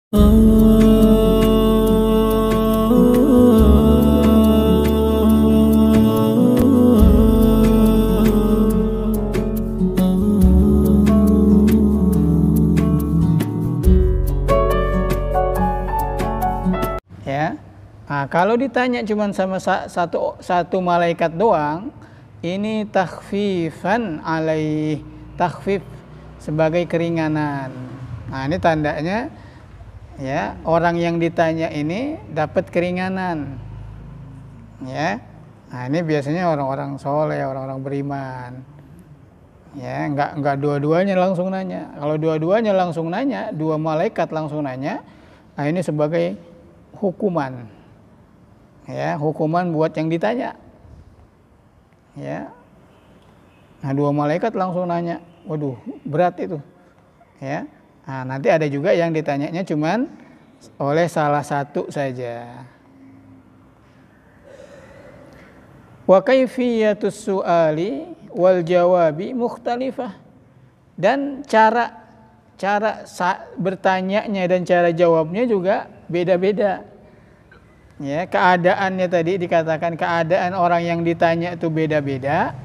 Ya, nah, kalau ditanya cuma sama satu malaikat doang, ini takhfifan alaih, takhfif sebagai keringanan. Nah, ini tandanya ya, orang yang ditanya ini dapat keringanan. Ya. Nah, ini biasanya orang-orang soleh, orang-orang beriman. Ya, enggak dua-duanya langsung nanya. Kalau dua-duanya langsung nanya, dua malaikat langsung nanya, nah ini sebagai hukuman. Ya, hukuman buat yang ditanya. Ya. Nah, dua malaikat langsung nanya. Waduh, berat itu. Ya. Nah, nanti ada juga yang ditanyanya cuman oleh salah satu saja. Wa kaifiyatus su'ali wal jawabi mukhtalifah. Dan cara bertanyanya dan cara jawabnya juga beda-beda. Ya, keadaannya tadi dikatakan keadaan orang yang ditanya itu beda-beda.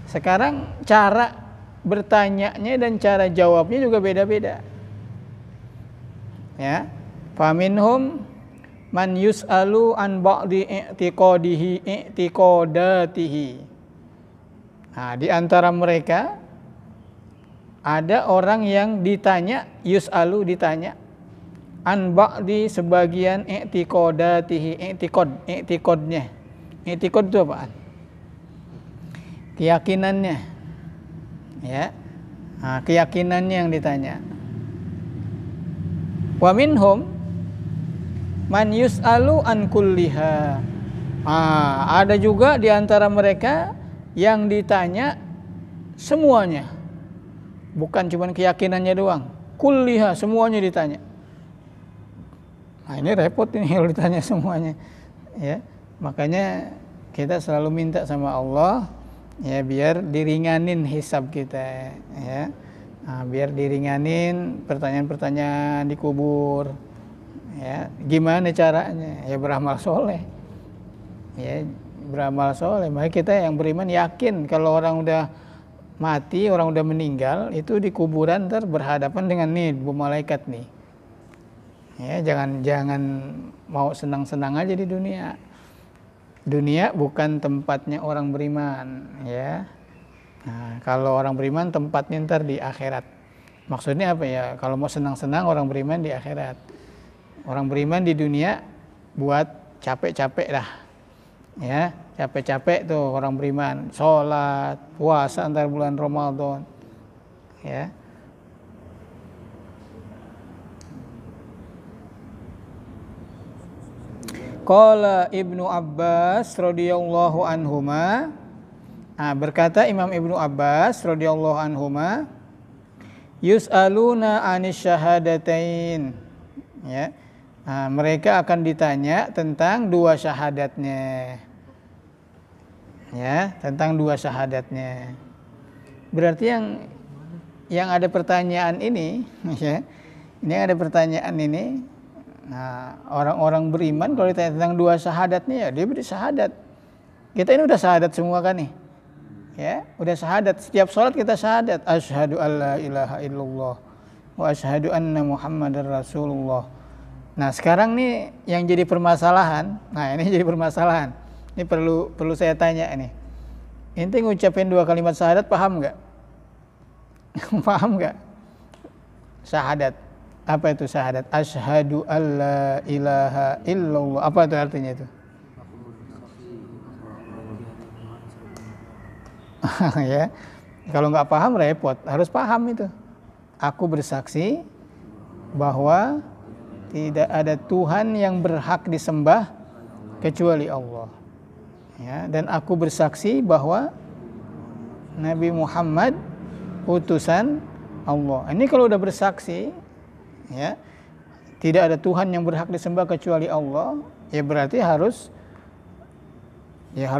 Sekarang cara bertanyanya dan cara jawabnya juga beda-beda. Ya, faminhum man yus'alu an ba'di i'tiqadatihi. Nah, di antara mereka ada orang yang ditanya, yus'alu ditanya, an ba'di sebagian i'tiqadatihi, i'tiqadnya. I'tiqad itu apaan? Keyakinannya. Ya. Nah, keyakinannya yang ditanya. Wa minhum man yus'alu an kulliha. Ada juga di antara mereka yang ditanya semuanya. Bukan cuma keyakinannya doang. Kulliha, semuanya ditanya. Nah, ini repot ini kalau ditanya semuanya. Ya, makanya kita selalu minta sama Allah ya biar diringanin hisab kita ya. Nah, biar diringanin pertanyaan-pertanyaan di kubur. Ya, gimana caranya? Ya beramal soleh. Ya, beramal soleh. Maka kita yang beriman yakin kalau orang udah mati, orang udah meninggal, itu di kuburan ntar berhadapan dengan nih bu malaikat nih. Ya, jangan mau senang-senang aja di dunia. Dunia bukan tempatnya orang beriman, ya. Nah, kalau orang beriman tempatnya ntar di akhirat. Maksudnya apa ya? Kalau mau senang-senang orang beriman di akhirat. Orang beriman di dunia buat capek-capek dah. Ya, capek-capek tuh orang beriman, sholat, puasa antar bulan Ramadan. Ya. Qala Ibnu Abbas radhiyallahu anhuma. Nah, berkata Imam Ibnu Abbas radhiyallahu anhuma, yus'aluna 'anis syahadatain. Ya. Nah, mereka akan ditanya tentang dua syahadatnya. Ya, tentang dua syahadatnya. Berarti yang ada pertanyaan ini, ya. Ini ada pertanyaan ini. Nah, orang-orang beriman kalau ditanya tentang dua syahadatnya ya dia beri syahadat. Kita ini udah syahadat semua kan nih. Ya, udah syahadat. Setiap sholat kita syahadat. Asyhadu alla ilaha illallah wa asyhadu anna Muhammadar Rasulullah. Nah, sekarang nih yang jadi permasalahan. Nah, ini jadi permasalahan. Ini perlu saya tanya nih. Ente ngucapin dua kalimat syahadat paham nggak? Paham nggak? Syahadat. Apa itu syahadat? Asyhadu alla ilaha illallah. Apa itu artinya itu? Ya, kalau nggak paham repot, harus paham itu. Aku bersaksi bahwa tidak ada Tuhan yang berhak disembah kecuali Allah. Ya, dan aku bersaksi bahwa Nabi Muhammad utusan Allah. Ini kalau udah bersaksi, ya, tidak ada Tuhan yang berhak disembah kecuali Allah, ya berarti harus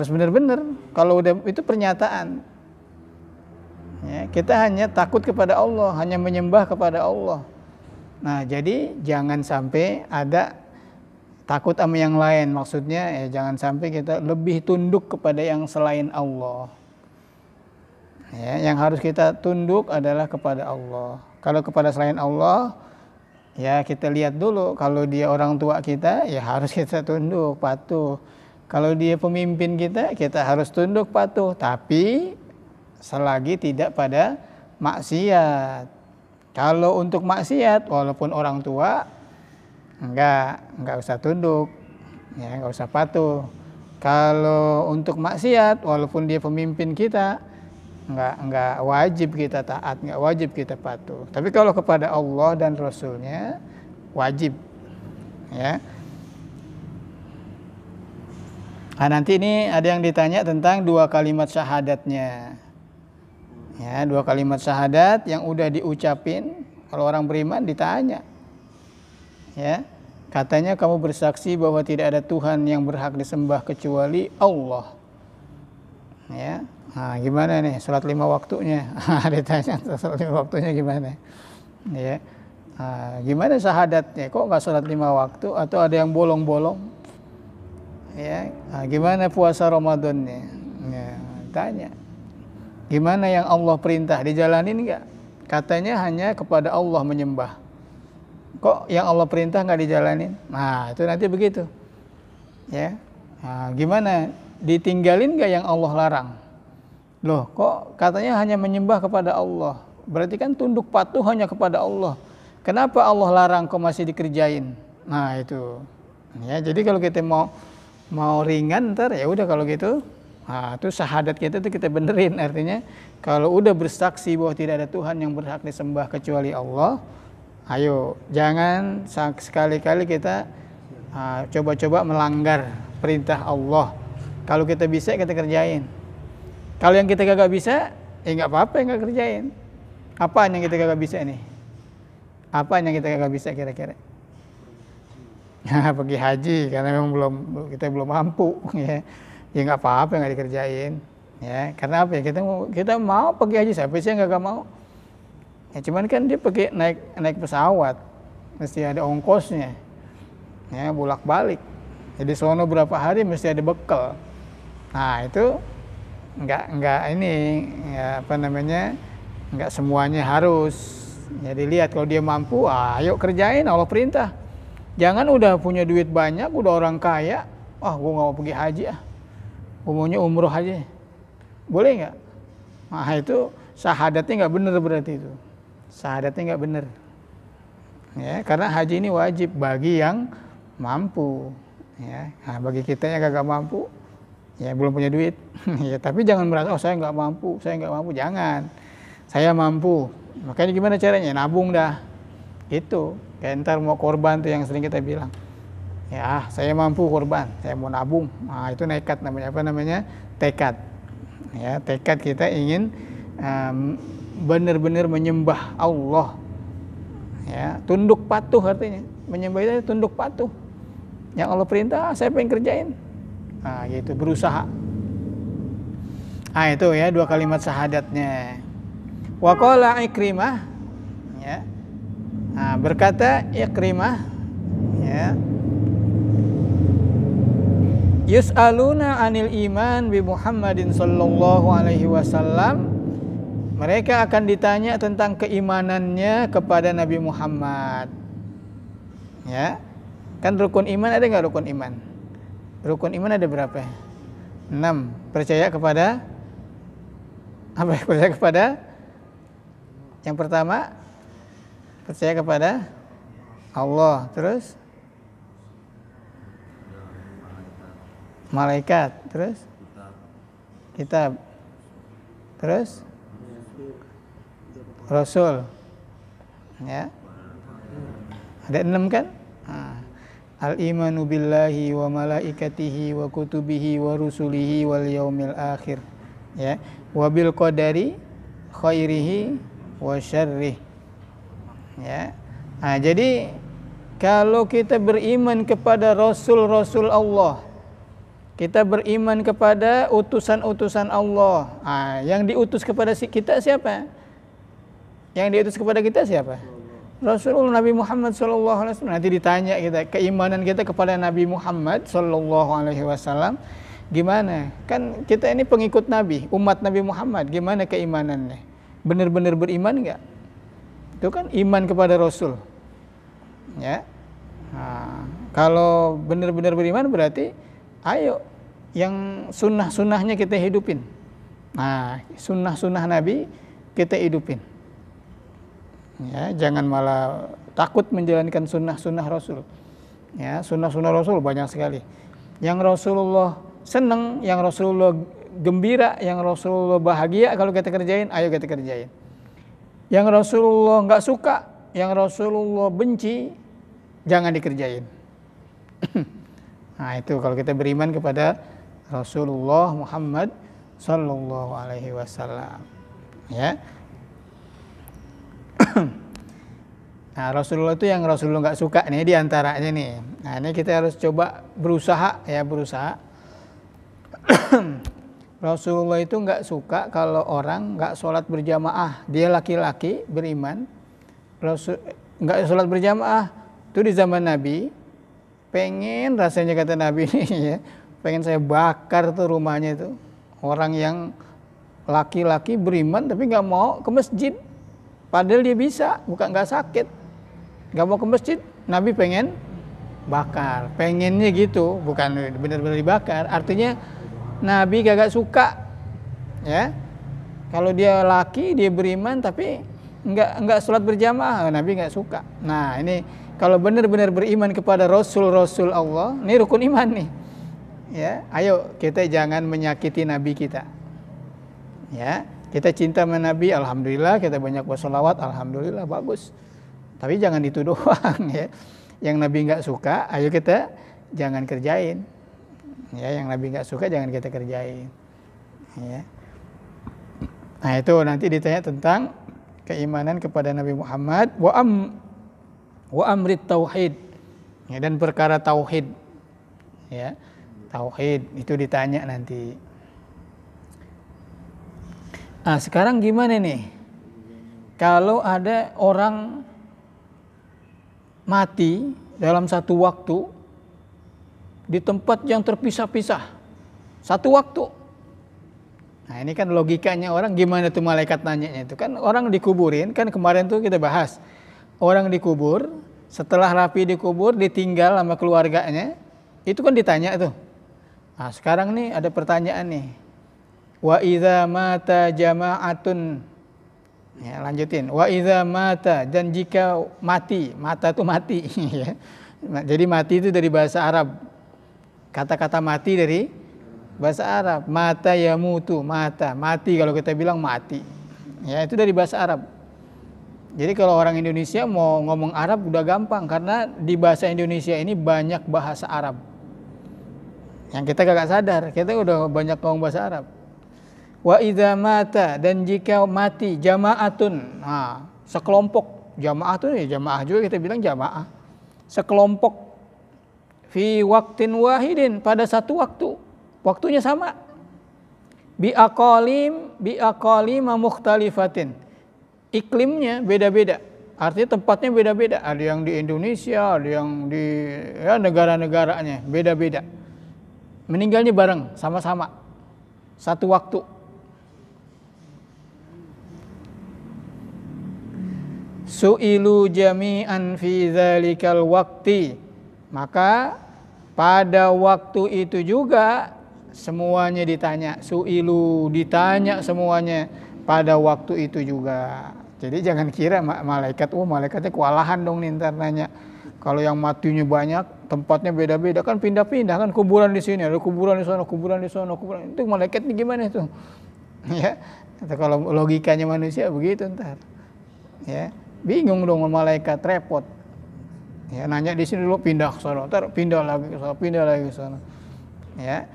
benar-benar. Kalau udah itu pernyataan. Ya, kita hanya takut kepada Allah, hanya menyembah kepada Allah. Nah, jadi jangan sampai ada takut sama yang lain. Maksudnya ya jangan sampai kita lebih tunduk kepada yang selain Allah. Ya, yang harus kita tunduk adalah kepada Allah. Kalau kepada selain Allah, ya kita lihat dulu. Kalau dia orang tua kita, ya harus kita tunduk, patuh. Kalau dia pemimpin kita harus tunduk, patuh. Tapi selagi tidak pada maksiat. Kalau untuk maksiat, walaupun orang tua, enggak usah tunduk, ya enggak usah patuh. Kalau untuk maksiat, walaupun dia pemimpin kita, enggak wajib kita taat, enggak wajib kita patuh. Tapi kalau kepada Allah dan Rasulnya wajib, ya. Nah, nanti ini ada yang ditanya tentang 2 kalimat syahadatnya. Ya, 2 kalimat syahadat yang udah diucapin, kalau orang beriman ditanya. Ya, katanya kamu bersaksi bahwa tidak ada Tuhan yang berhak disembah kecuali Allah. Ya, nah gimana nih sholat 5 waktunya? Ditanya sholat 5 waktunya gimana? Ya, nah, gimana syahadatnya? Kok nggak sholat 5 waktu atau ada yang bolong-bolong? Ya, nah, gimana puasa Ramadannya? Ya, tanya. Gimana yang Allah perintah dijalanin nggak? Katanya hanya kepada Allah menyembah. Kok yang Allah perintah nggak dijalanin? Nah itu nanti begitu. Ya, nah, gimana? Ditinggalin nggak yang Allah larang? Loh, kok katanya hanya menyembah kepada Allah? Berarti kan tunduk patuh hanya kepada Allah. Kenapa Allah larang kok masih dikerjain? Nah itu. Ya, jadi kalau kita mau ringan ntar ya udah kalau gitu. Nah, itu syahadat kita tuh kita benerin, artinya kalau udah bersaksi bahwa tidak ada Tuhan yang berhak disembah kecuali Allah, ayo jangan sekali-kali kita coba-coba melanggar perintah Allah. Kalau kita bisa kita kerjain. Kalau yang kita gak bisa, ya nggak apa-apa yang nggak kerjain. Apaan yang kita gak bisa nih? Apaan yang kita gak bisa kira-kira? Pergi haji karena memang kita belum mampu, ya. Ya nggak apa-apa nggak dikerjain, ya karena apa ya kita mau pergi haji, siapa sih yang nggak mau, ya cuman kan dia pergi naik pesawat mesti ada ongkosnya, ya bolak-balik, jadi sono berapa hari mesti ada bekal. Nah itu nggak ini ya apa namanya, nggak semuanya harus, jadi lihat kalau dia mampu, ayo kerjain Allah perintah. Jangan udah punya duit banyak, udah orang kaya, gue nggak mau pergi haji umumnya umroh aja, boleh nggak? Nah itu syahadatnya nggak bener, berarti itu syahadatnya nggak bener, ya karena haji ini wajib bagi yang mampu, ya nah, bagi kita yang gak mampu, ya belum punya duit, ya tapi jangan merasa saya nggak mampu, jangan, saya mampu, makanya gimana caranya? Nabung dah, itu kayak ntar mau korban tuh yang sering kita bilang. Ya, saya mampu korban, saya mau nabung. Nah, itu nekat namanya, apa namanya? Tekad. Ya, tekad kita ingin benar-benar menyembah Allah. Ya, tunduk patuh artinya. Menyembah itu tunduk patuh. Yang Allah perintah, saya pengen kerjain. Nah, gitu, berusaha. Ah, itu ya 2 kalimat syahadatnya. Wa qala Ikrimah, ya. Nah, berkata Ikrimah, ya. Yus'aluna 'anil iman bi Muhammadin sallallahu alaihi wasallam. Mereka akan ditanya tentang keimanannya kepada Nabi Muhammad. Ya. Kan rukun iman ada enggak rukun iman? Rukun iman ada berapa? 6. Percaya kepada apa? Percaya kepada yang pertama, percaya kepada Allah, terus malaikat, terus kitab, terus Rasul, ya ada 6 kan? Al-imanu billahi wa malaikatihi wa kutubihi wa rusulihi wal yaumil akhir, ya wa bil qadari khairihi wa syarrih, ya. Nah, jadi kalau kita beriman kepada Rasul-Rasul Allah, kita beriman kepada utusan-utusan Allah. Nah, yang diutus kepada kita siapa? Yang diutus kepada kita siapa? Rasulullah Nabi Muhammad sallallahu alaihi wasallam. Nanti ditanya kita keimanan kita kepada Nabi Muhammad sallallahu alaihi wasallam gimana? Kan kita ini pengikut Nabi, umat Nabi Muhammad, gimana keimanannya? Benar-benar beriman enggak? Itu kan iman kepada Rasul. Ya. Nah, kalau benar-benar beriman berarti ayo yang sunnah-sunnahnya kita hidupin. Nah, sunnah-sunnah Nabi kita hidupin. Ya, jangan malah takut menjalankan sunnah-sunnah Rasul. Ya, sunnah-sunnah Rasul banyak sekali. Yang Rasulullah senang, yang Rasulullah gembira, yang Rasulullah bahagia kalau kita kerjain, ayo kita kerjain. Yang Rasulullah nggak suka, yang Rasulullah benci, jangan dikerjain. Nah, itu kalau kita beriman kepada Rasulullah Muhammad sallallahu alaihi wasallam. Ya. Nah, Rasulullah itu yang Rasulullah nggak suka nih diantaranya nih. Nah, ini kita harus coba berusaha. Rasulullah itu nggak suka kalau orang nggak sholat berjamaah. Dia laki-laki beriman, nggak sholat berjamaah. Itu di zaman Nabi. Pengen rasanya kata Nabi ini ya, pengen saya bakar tuh rumahnya itu. Orang yang laki-laki beriman tapi nggak mau ke masjid. Padahal dia bisa, bukan nggak sakit, nggak mau ke masjid. Nabi pengen bakar, pengennya gitu, bukan benar-benar dibakar. Artinya Nabi gak suka, ya. Kalau dia laki, dia beriman tapi nggak sholat berjamaah, Nabi nggak suka. Nah, ini kalau benar-benar beriman kepada Rasul Allah, ini rukun iman nih. Ya, ayo kita jangan menyakiti Nabi kita. Ya. Kita cinta sama Nabi, alhamdulillah, kita banyak bersolawat, alhamdulillah, bagus. Tapi jangan itu doang ya. Yang Nabi nggak suka, ayo kita jangan kerjain. Ya, yang Nabi nggak suka jangan kita kerjain. Ya. Nah, itu nanti ditanya tentang keimanan kepada Nabi Muhammad wa amrit tauhid. Ya, dan perkara tauhid. Ya. Tauhid itu ditanya nanti. Nah, sekarang gimana nih? Kalau ada orang mati dalam satu waktu di tempat yang terpisah-pisah, satu waktu. Nah, ini kan logikanya orang gimana tuh malaikat nanyanya itu kan orang dikuburin, kan kemarin tuh kita bahas. Orang dikubur, setelah rapi dikubur, ditinggal sama keluarganya, itu kan ditanya tuh. Nah, sekarang nih ada pertanyaan nih. Wa idza mata jama'atun. Ya, lanjutin. Wa idza mata, dan jika mati, mata itu mati ya. Jadi mati itu dari bahasa Arab. Kata-kata mati dari bahasa Arab. Mata yamutu, mata, mati kalau kita bilang mati. Ya, itu dari bahasa Arab. Jadi kalau orang Indonesia mau ngomong Arab udah gampang karena di bahasa Indonesia ini banyak bahasa Arab. Yang kita gak sadar, kita udah banyak ngomong bahasa Arab. Wa idza mata, dan jika mati jama'atun. Nah, sekelompok. Jamaah itu ya jamaah juga kita bilang jamaah. Sekelompok fi waqtin wahidin, pada satu waktu. Waktunya sama. Bi aqalim mukhtalifatin. Iklimnya beda-beda. Artinya tempatnya beda-beda. Ada yang di Indonesia, ada yang di ya, negara-negaranya beda-beda. Meninggalnya bareng, sama-sama. Satu waktu. Su'ilu jami'an fi dzalikal waqti, maka pada waktu itu juga semuanya ditanya. Su'ilu, ditanya semuanya pada waktu itu juga. Jadi jangan kira malaikat, malaikatnya kewalahan dong nih ntar nanya. Kalau yang matinya banyak, tempatnya beda-beda, kan pindah-pindah, kan kuburan di sini, ada kuburan di sana, kuburan di sana, kuburan. Itu malaikatnya gimana itu? Ya, atau kalau logikanya manusia begitu ntar. Ya. Bingung dong malaikat, repot. Ya, nanya di sini dulu, pindah ke sana, ntar pindah lagi ke sana, pindah lagi ke sana. Ya.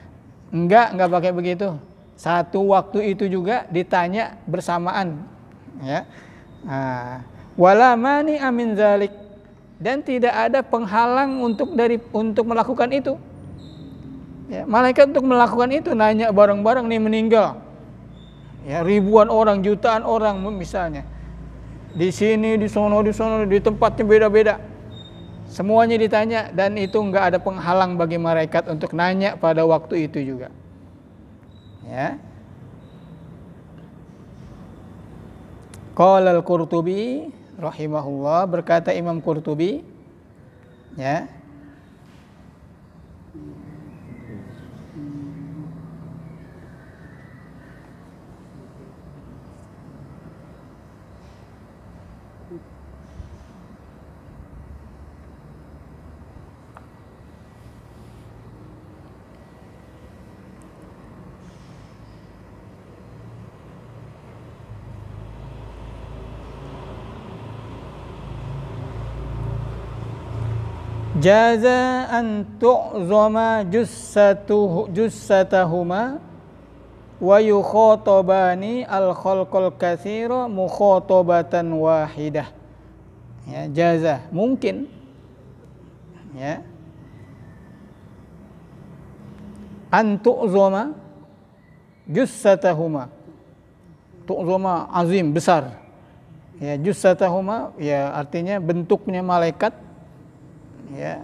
Enggak pakai begitu. Satu waktu itu juga ditanya bersamaan. Ya. Nah, wala mani amin zalik, dan tidak ada penghalang untuk melakukan itu. Ya, malaikat untuk melakukan itu nanya bareng-bareng nih meninggal. Ya, ribuan orang, jutaan orang misalnya. di sini, di sono, di tempatnya beda-beda. Semuanya ditanya dan itu enggak ada penghalang bagi malaikat untuk nanya pada waktu itu juga. Ya. Qala al-Qurtubi rahimahullah, berkata Imam Qurtubi, ya. Jaza an tu'zama jussatahuma wa yukhatabani al-khalqal katsira mukhatabatan wahidah. Ya, jaza mungkin, ya, an tu'zama jussatahuma, tu'zama azim, besar, ya, jussatahuma ya artinya bentuknya malaikat, ya,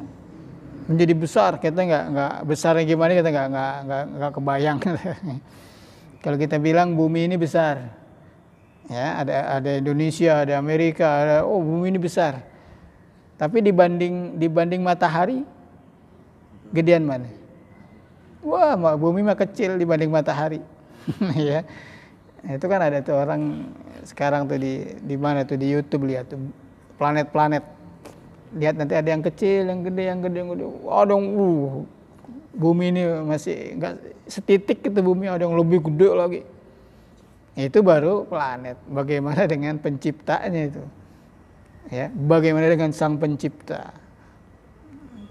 menjadi besar. Kita nggak besarnya gimana, kita nggak kebayang. Kalau kita bilang bumi ini besar, ya, ada Indonesia, ada Amerika, ada, oh bumi ini besar. Tapi dibanding matahari, gedean mana? Wah, bumi mah kecil dibanding matahari. Ya, itu kan ada tuh orang sekarang tuh di mana tuh di YouTube, lihat tuh planet-planet. Lihat nanti ada yang kecil, yang gede. Ada yang bumi ini masih enggak setitik itu bumi, ada yang lebih gede lagi. Itu baru planet. Bagaimana dengan penciptanya itu? Ya, bagaimana dengan sang pencipta?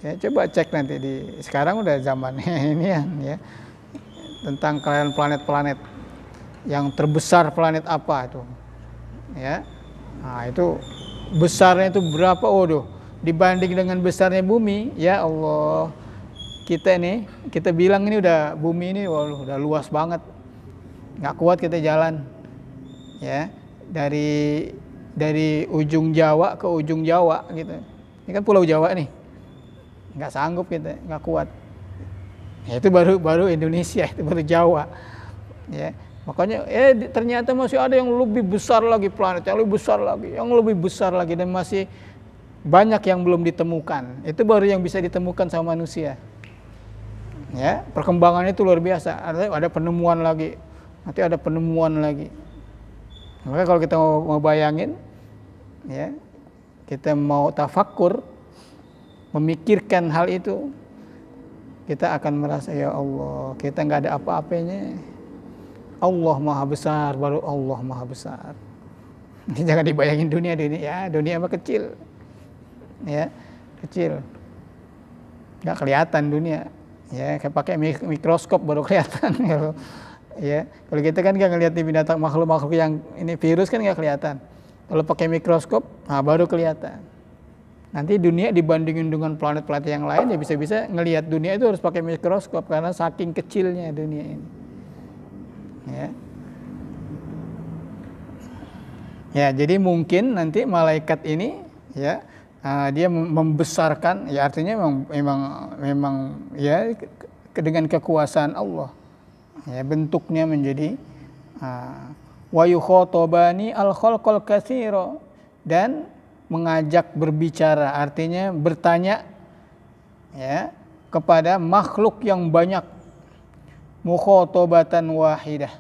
Ya, coba cek nanti sekarang udah zamannya ini ya. Tentang kalian planet-planet yang terbesar, planet apa itu? Ya. Nah, itu besarnya itu berapa? Waduh. Dibanding dengan besarnya bumi, ya Allah, kita bilang ini udah bumi ini, waduh, udah luas banget, nggak kuat kita jalan, ya, dari ujung Jawa ke ujung Jawa gitu. Ini kan Pulau Jawa nih, nggak sanggup kita, nggak kuat. Ya, itu baru Indonesia, itu baru Jawa, ya. Makanya ternyata masih ada yang lebih besar lagi, planet yang lebih besar lagi, dan masih banyak yang belum ditemukan. Itu baru yang bisa ditemukan sama manusia. Ya, perkembangannya itu luar biasa. Ada penemuan lagi, nanti ada penemuan lagi. Maka kalau kita mau bayangin, ya, kita mau tafakkur, memikirkan hal itu, kita akan merasa, ya Allah, kita nggak ada apa-apanya. Allah Maha Besar, baru Allah Maha Besar. Jangan dibayangin dunia ya, dunia mah kecil. Ya, kecil, nggak kelihatan dunia, ya, kayak pakai mikroskop baru kelihatan. Ya, kalau kita kan nggak ngelihat di binatang, makhluk yang ini virus kan nggak kelihatan. Kalau pakai mikroskop, nah baru kelihatan. Nanti dunia dibandingin dengan planet-planet yang lain, ya bisa-bisa ngelihat dunia itu harus pakai mikroskop karena saking kecilnya dunia ini. Ya, ya, jadi mungkin nanti malaikat ini, ya, dia membesarkan, ya artinya memang ya dengan kekuasaan Allah, ya, bentuknya menjadi wa yukhatabani al-khalqal katsira, dan mengajak berbicara, artinya bertanya, ya, kepada makhluk yang banyak, mukhatabatan wahidah,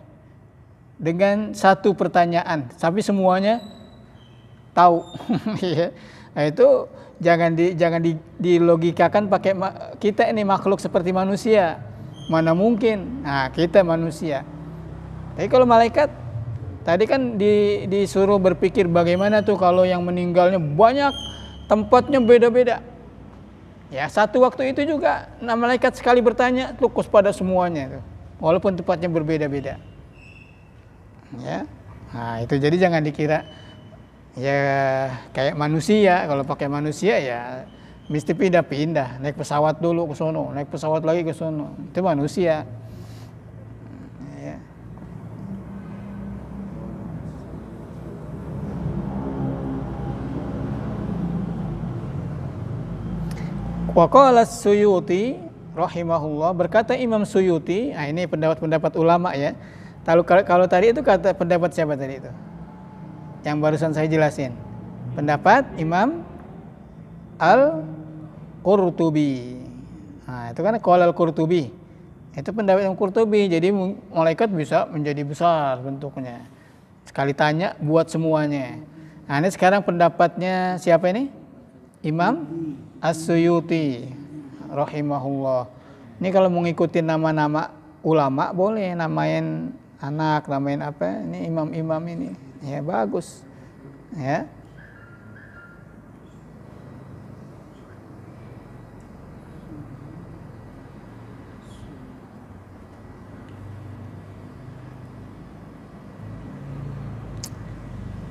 dengan satu pertanyaan, tapi semuanya tahu. Ya. Nah, itu jangan dilogikakan pakai kita ini makhluk seperti manusia. Mana mungkin? Nah, kita manusia. Tapi kalau malaikat tadi kan disuruh berpikir bagaimana tuh kalau yang meninggalnya banyak, tempatnya beda-beda. Ya, satu waktu itu juga malaikat sekali bertanya fokus pada semuanya tuh. Walaupun tempatnya berbeda-beda. Ya. Nah, itu jadi jangan dikira ya kayak manusia. Kalau pakai manusia ya mesti pindah-pindah, naik pesawat dulu ke sono, naik pesawat lagi ke sono. Itu manusia. Ya. Wa qala Suyuti rahimahullah, berkata Imam Suyuti, nah ini pendapat-pendapat ulama ya. Kalau tadi itu kata pendapat siapa tadi itu? Yang barusan saya jelasin. Pendapat Imam Al-Qurtubi. Nah, itu kan qala Al-Qurtubi. Itu pendapat Imam Qurtubi. Jadi malaikat bisa menjadi besar bentuknya. Sekali tanya buat semuanya. Nah, ini sekarang pendapatnya siapa ini? Imam As-Suyuti rahimahullah. Ini kalau mau ngikutin nama-nama ulama boleh, namain anak, namain apa? Ini imam-imam ini. Ya bagus. Ya.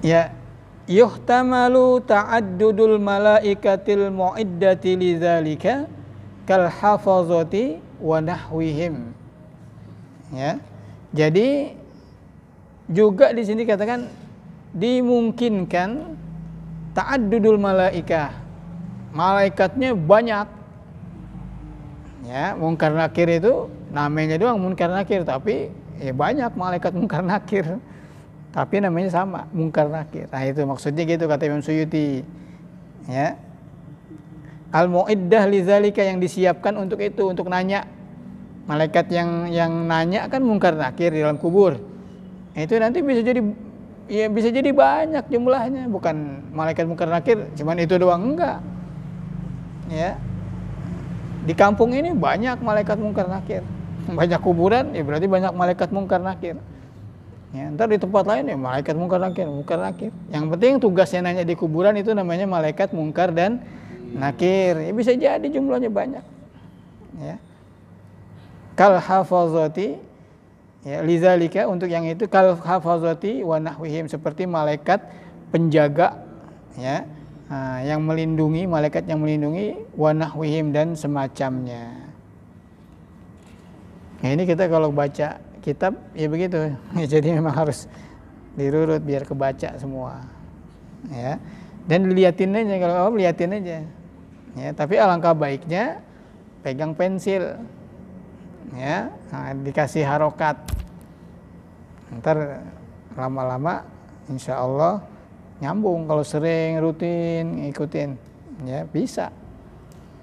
Ya, yuhtamalu ta'addudul malaikatil mu'iddati lidzalika kal hafazati wa nahwihim. Ya. Jadi juga di sini katakan dimungkinkan ta'addudul malaikah. Malaikatnya banyak. Ya, munkar nakir itu namanya doang munkar nakir, tapi ya banyak malaikat munkar nakir. Tapi namanya sama, munkar nakir. Nah itu maksudnya gitu kata Imam Suyuti. Ya. Al-mu'iddah lidzalika, yang disiapkan untuk itu, untuk nanya. Malaikat yang nanya kan munkar nakir di dalam kubur. Itu nanti bisa jadi banyak jumlahnya, bukan malaikat munkar nakir cuman itu doang, enggak. Ya. Di kampung ini banyak malaikat munkar nakir. Banyak kuburan, ya berarti banyak malaikat munkar nakir. Ya, ntar di tempat lain ya malaikat munkar nakir, munkar nakir. Yang penting tugasnya nanya di kuburan itu namanya malaikat munkar dan nakir. Ya, bisa jadi jumlahnya banyak. Ya. Kal hafazati, ya, lidzalika, untuk yang itu, kal hafazati wa nahwihim, seperti malaikat penjaga, ya, yang melindungi, malaikat yang melindungi, wa nahwihim, dan semacamnya. Nah, ini kita kalau baca kitab ya begitu. Jadi memang harus dirurut biar kebaca semua. Ya. Dan dilihatin aja, kalau lihatin aja. Ya, tapi alangkah baiknya pegang pensil. Ya, nah, dikasih harokat. Ntar lama-lama insya Allah nyambung kalau sering rutin ngikutin. Ya, bisa.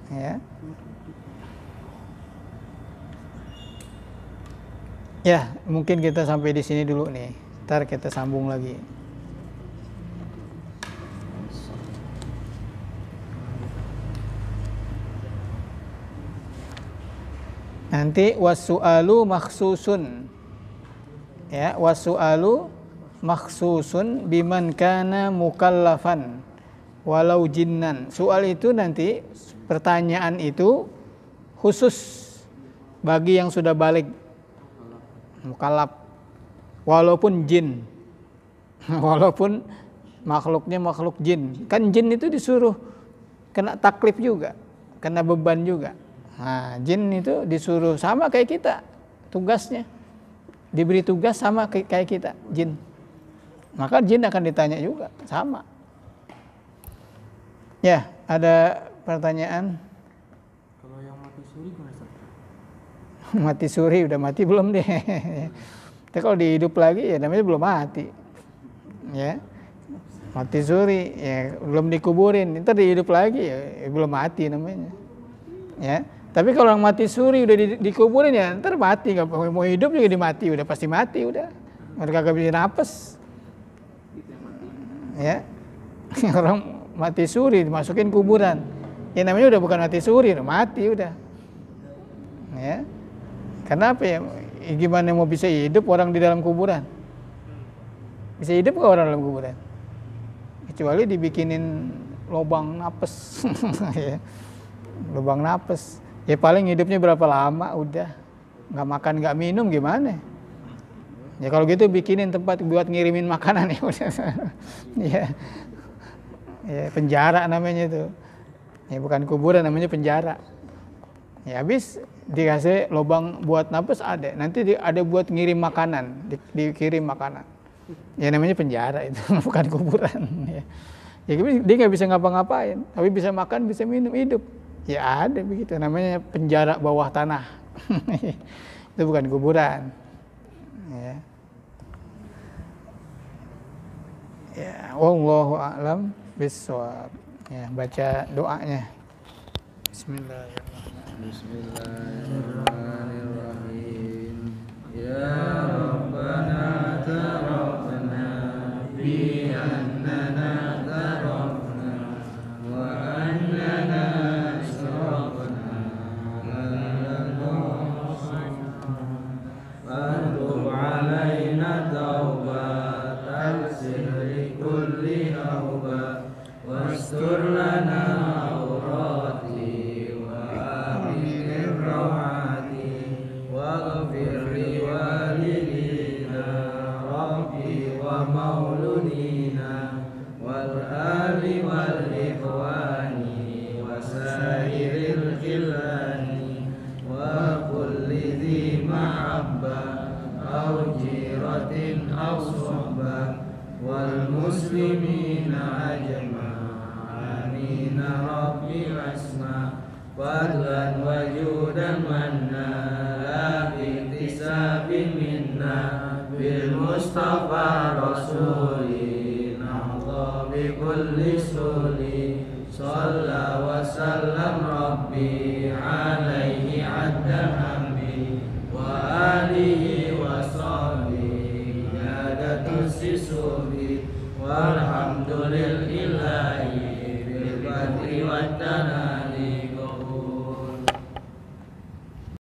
Ya. Ya, mungkin kita sampai di sini dulu nih. Ntar kita sambung lagi. Nanti wasu'alu makhsusun. Ya, wasu'alu makhsusun biman kana mukallafan walau jinnan. Soal itu nanti, pertanyaan itu khusus bagi yang sudah balik, mukallaf, walaupun jin. Walaupun makhluknya makhluk jin. Kan jin itu disuruh kena taklif juga, kena beban juga. Nah, jin itu disuruh sama kayak kita, tugasnya diberi tugas sama kayak kita, jin. Maka jin akan ditanya juga sama. Ya, ada pertanyaan? Kalau yang mati suri gimana, Ustaz? Mati suri udah mati belum deh. Tapi kalau dihidup lagi ya namanya belum mati. Ya. Mati suri ya belum dikuburin, ntar dihidup lagi ya belum mati namanya. Ya. Tapi kalau orang mati suri udah dikuburin ya ntar mati, nggak mau hidup juga dimati, udah pasti mati udah. Mereka kagak bisa napas. Ya. Orang mati suri dimasukin kuburan. Ya namanya udah bukan mati suri, udah mati udah. Ya. Karena apa ya? Gimana mau bisa hidup orang di dalam kuburan? Bisa hidup nggak orang dalam kuburan? Kecuali dibikinin lubang napas. Ya. Lubang napas. Ya paling hidupnya berapa lama udah. Nggak makan nggak minum gimana? Ya kalau gitu bikinin tempat buat ngirimin makanan ya udah. Ya. Ya penjara namanya itu. Ya bukan kuburan, namanya penjara. Ya habis dikasih lubang buat napas ada. Nanti ada buat ngirim makanan, dikirim makanan. Ya namanya penjara itu, bukan kuburan. Ya dia nggak bisa ngapa-ngapain, tapi bisa makan, bisa minum, hidup. Ya ada begitu, namanya penjara bawah tanah. Itu bukan kuburan. Ya. Ya, wallahu a'lam bishawab. Ya, baca doanya. Bismillahirrahmanirrahim. Bismillahirrahmanirrahim. Ya Rabbana tarabbana bi annana tarabna wa annana asrafna Fantub alaina taubatan sirri kulli auba wastur lana aurati wa amin rawati waghfir li walidina rabbi wa mauludina wal ali wal ikhwani wa sairil khilani wa kulli dhi mahabba aw jiratin aw suhbah wal muslimina ajma'in rabbil asma fadlan wa judan manna la bi'tisabin minna bil mustafa rasuli nahda bi kulli suli salla wa sallam rabbi alaihi adda hamdi wa alihi wa sahbihi yadatu sisubi walhamdulillahi bil badri wa